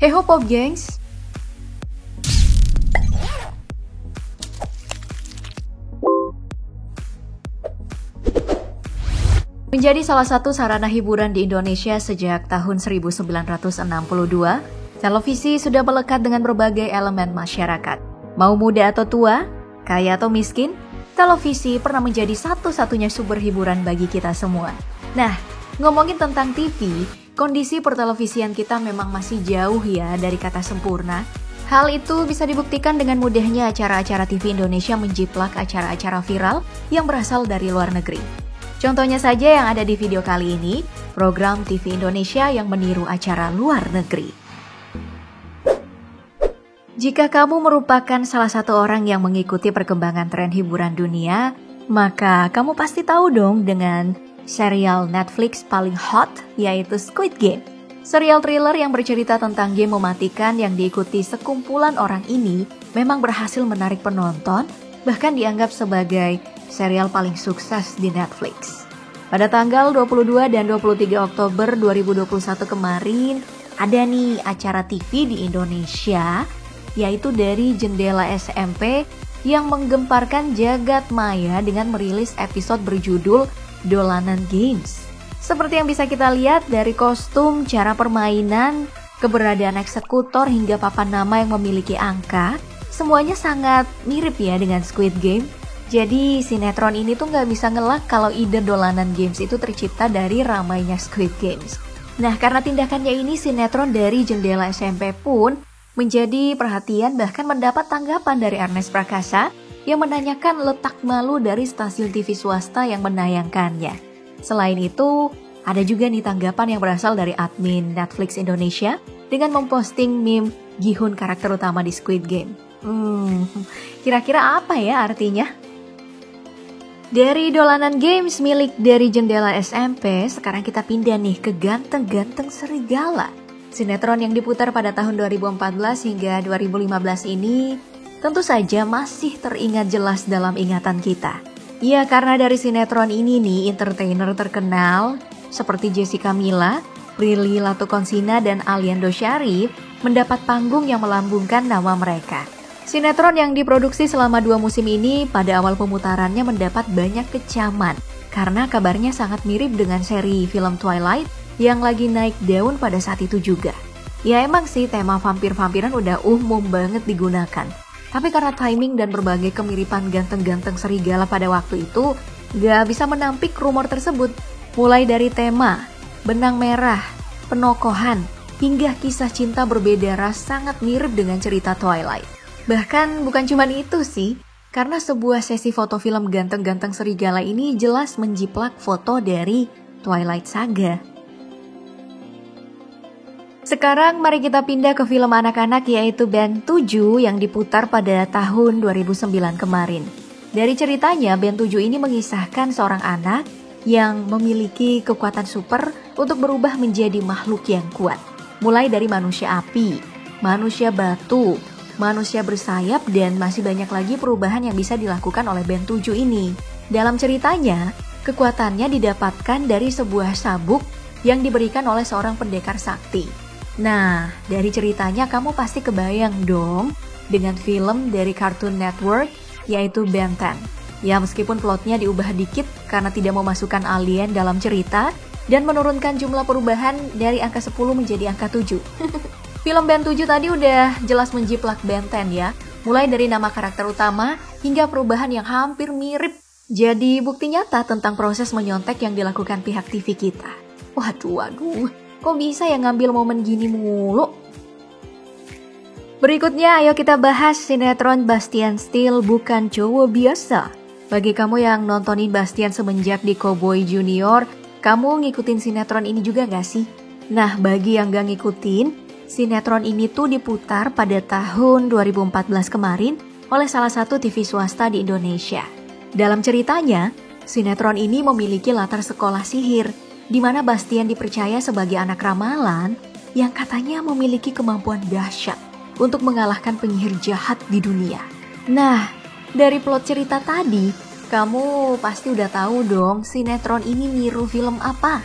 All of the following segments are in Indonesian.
Hey ho Pop Gengs! Menjadi salah satu sarana hiburan di Indonesia sejak tahun 1962, televisi sudah melekat dengan berbagai elemen masyarakat. Mau muda atau tua, kaya atau miskin, televisi pernah menjadi satu-satunya sumber hiburan bagi kita semua. Nah, ngomongin tentang TV, kondisi pertelevisian kita memang masih jauh ya dari kata sempurna. Hal itu bisa dibuktikan dengan mudahnya acara-acara TV Indonesia menjiplak acara-acara viral yang berasal dari luar negeri. Contohnya saja yang ada di video kali ini, program TV Indonesia yang meniru acara luar negeri. Jika kamu merupakan salah satu orang yang mengikuti perkembangan tren hiburan dunia, maka kamu pasti tahu dong dengan serial Netflix paling hot, yaitu Squid Game. Serial thriller yang bercerita tentang game mematikan yang diikuti sekumpulan orang ini memang berhasil menarik penonton, bahkan dianggap sebagai serial paling sukses di Netflix. Pada tanggal 22 dan 23 Oktober 2021 kemarin, ada nih acara TV di Indonesia, yaitu dari Jendela SMP yang menggemparkan jagat maya dengan merilis episode berjudul Dolanan Games. Seperti yang bisa kita lihat dari kostum, cara permainan, keberadaan eksekutor hingga papan nama yang memiliki angka, semuanya sangat mirip ya dengan Squid Game. Jadi sinetron ini tuh nggak bisa ngelak kalau ide Dolanan Games itu tercipta dari ramainya Squid Games. Nah, karena tindakannya ini, sinetron dari Jendela SMP pun menjadi perhatian, bahkan mendapat tanggapan dari Ernest Prakasa yang menanyakan letak malu dari stasiun TV swasta yang menayangkannya. Selain itu, ada juga nih tanggapan yang berasal dari admin Netflix Indonesia dengan memposting meme Gi-hun karakter utama di Squid Game. Kira-kira apa ya artinya? Dari Dolanan Games milik dari Jendela SMP, sekarang kita pindah nih ke Ganteng-Ganteng Serigala. Sinetron yang diputar pada tahun 2014 hingga 2015 ini tentu saja masih teringat jelas dalam ingatan kita. Ya, karena dari sinetron ini nih, entertainer terkenal seperti Jessica Mila, Prilly Latukonsina, dan Aliando Syarif mendapat panggung yang melambungkan nama mereka. Sinetron yang diproduksi selama 2 musim ini pada awal pemutarannya mendapat banyak kecaman karena kabarnya sangat mirip dengan seri film Twilight yang lagi naik daun pada saat itu juga. Ya emang sih tema vampir-vampiran udah umum banget digunakan. Tapi karena timing dan berbagai kemiripan ganteng-ganteng serigala pada waktu itu, gak bisa menampik rumor tersebut. Mulai dari tema, benang merah, penokohan, hingga kisah cinta berbeda ras sangat mirip dengan cerita Twilight. Bahkan bukan cuma itu sih, karena sebuah sesi foto film ganteng-ganteng serigala ini jelas menjiplak foto dari Twilight Saga. Sekarang mari kita pindah ke film anak-anak yaitu Band 7 yang diputar pada tahun 2009 kemarin. Dari ceritanya, Band 7 ini mengisahkan seorang anak yang memiliki kekuatan super untuk berubah menjadi makhluk yang kuat. Mulai dari manusia api, manusia batu, manusia bersayap, dan masih banyak lagi perubahan yang bisa dilakukan oleh Band 7 ini. Dalam ceritanya, kekuatannya didapatkan dari sebuah sabuk yang diberikan oleh seorang pendekar sakti. Nah, dari ceritanya kamu pasti kebayang dong dengan film dari Cartoon Network yaitu Ben 10. Ya, meskipun plotnya diubah dikit karena tidak memasukkan alien dalam cerita dan menurunkan jumlah perubahan dari angka 10 menjadi angka 7. Film Ben 7 tadi udah jelas menjiplak Ben 10 ya, mulai dari nama karakter utama hingga perubahan yang hampir mirip. Jadi bukti nyata tentang proses menyontek yang dilakukan pihak TV kita. Waduh, kok bisa ya ngambil momen gini mulu? Berikutnya ayo kita bahas sinetron Bastian Steel Bukan Cowok Biasa. Bagi kamu yang nontonin Bastian semenjak di Cowboy Junior, kamu ngikutin sinetron ini juga gak sih? Nah, bagi yang gak ngikutin, sinetron ini tuh diputar pada tahun 2014 kemarin oleh salah satu TV swasta di Indonesia. Dalam ceritanya, sinetron ini memiliki latar sekolah sihir, di mana Bastian dipercaya sebagai anak ramalan yang katanya memiliki kemampuan dahsyat untuk mengalahkan penyihir jahat di dunia. Nah, dari plot cerita tadi, kamu pasti udah tahu dong sinetron ini niru film apa?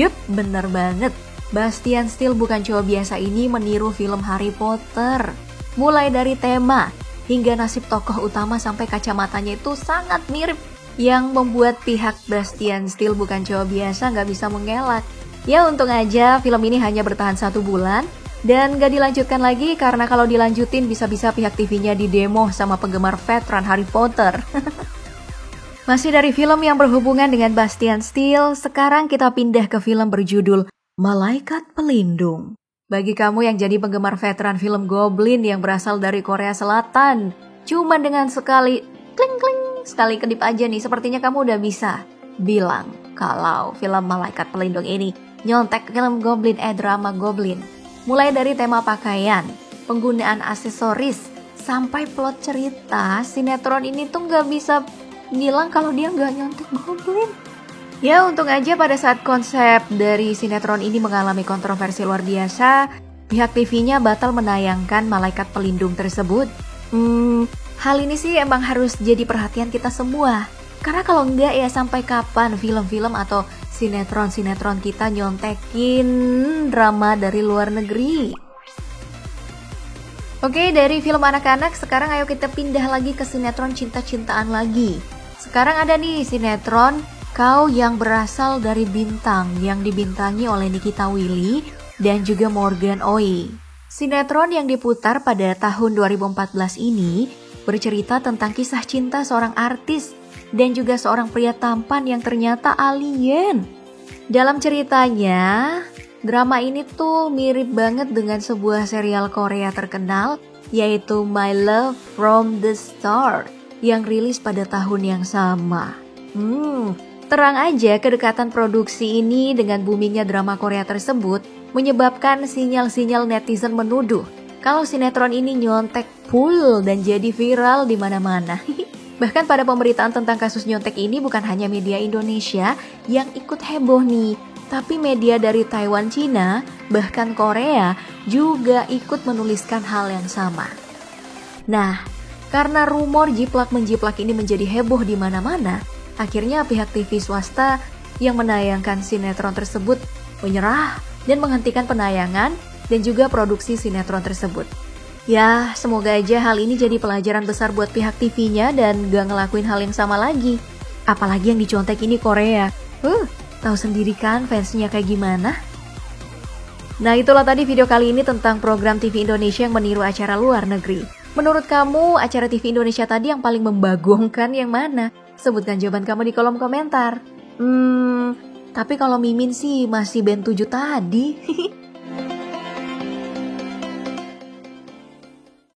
Yup, bener banget. Bastian Steele Bukan Cowok Biasa ini meniru film Harry Potter. Mulai dari tema hingga nasib tokoh utama sampai kacamatanya itu sangat mirip, yang membuat pihak Bastian Steele Bukan Cowok Biasa nggak bisa mengelak. Ya untung aja film ini hanya bertahan 1 bulan dan nggak dilanjutkan lagi, karena kalau dilanjutin bisa-bisa pihak TV-nya didemo sama penggemar veteran Harry Potter. Masih dari film yang berhubungan dengan Bastian Steele, sekarang kita pindah ke film berjudul Malaikat Pelindung. Bagi kamu yang jadi penggemar veteran film Goblin yang berasal dari Korea Selatan, cuman dengan sekali kling-kling, sekali kedip aja nih, sepertinya kamu udah bisa bilang kalau film Malaikat Pelindung ini nyontek film Goblin, drama Goblin. Mulai dari tema pakaian, penggunaan aksesoris, sampai plot cerita, sinetron ini tuh gak bisa bilang kalau dia gak nyontek Goblin. Ya untung aja pada saat konsep dari sinetron ini mengalami kontroversi luar biasa, pihak TV-nya batal menayangkan Malaikat Pelindung tersebut. Hal ini sih emang harus jadi perhatian kita semua. Karena kalau enggak ya sampai kapan film-film atau sinetron-sinetron kita nyontekin drama dari luar negeri. Oke, dari film anak-anak sekarang ayo kita pindah lagi ke sinetron cinta-cintaan lagi. Sekarang ada nih sinetron Kau Yang Berasal Dari Bintang yang dibintangi oleh Nikita Willy dan juga Morgan Oey. Sinetron yang diputar pada tahun 2014 ini bercerita tentang kisah cinta seorang artis dan juga seorang pria tampan yang ternyata alien. Dalam ceritanya, drama ini tuh mirip banget dengan sebuah serial Korea terkenal yaitu My Love from the Start yang rilis pada tahun yang sama. Terang aja kedekatan produksi ini dengan boomingnya drama Korea tersebut menyebabkan sinyal-sinyal netizen menuduh kalau sinetron ini nyontek full dan jadi viral di mana-mana. Bahkan pada pemberitaan tentang kasus nyontek ini bukan hanya media Indonesia yang ikut heboh nih, tapi media dari Taiwan, Cina, bahkan Korea juga ikut menuliskan hal yang sama. Nah, karena rumor jiplak-menjiplak ini menjadi heboh di mana-mana, akhirnya pihak TV swasta yang menayangkan sinetron tersebut menyerah dan menghentikan penayangan dan juga produksi sinetron tersebut. Ya, semoga aja hal ini jadi pelajaran besar buat pihak TV-nya dan gak ngelakuin hal yang sama lagi. Apalagi yang dicontek ini Korea. Tahu sendiri kan fansnya kayak gimana? Nah, itulah tadi video kali ini tentang program TV Indonesia yang meniru acara luar negeri. Menurut kamu, acara TV Indonesia tadi yang paling membagongkan yang mana? Sebutkan jawaban kamu di kolom komentar. Tapi kalau Mimin sih masih band 7 tadi.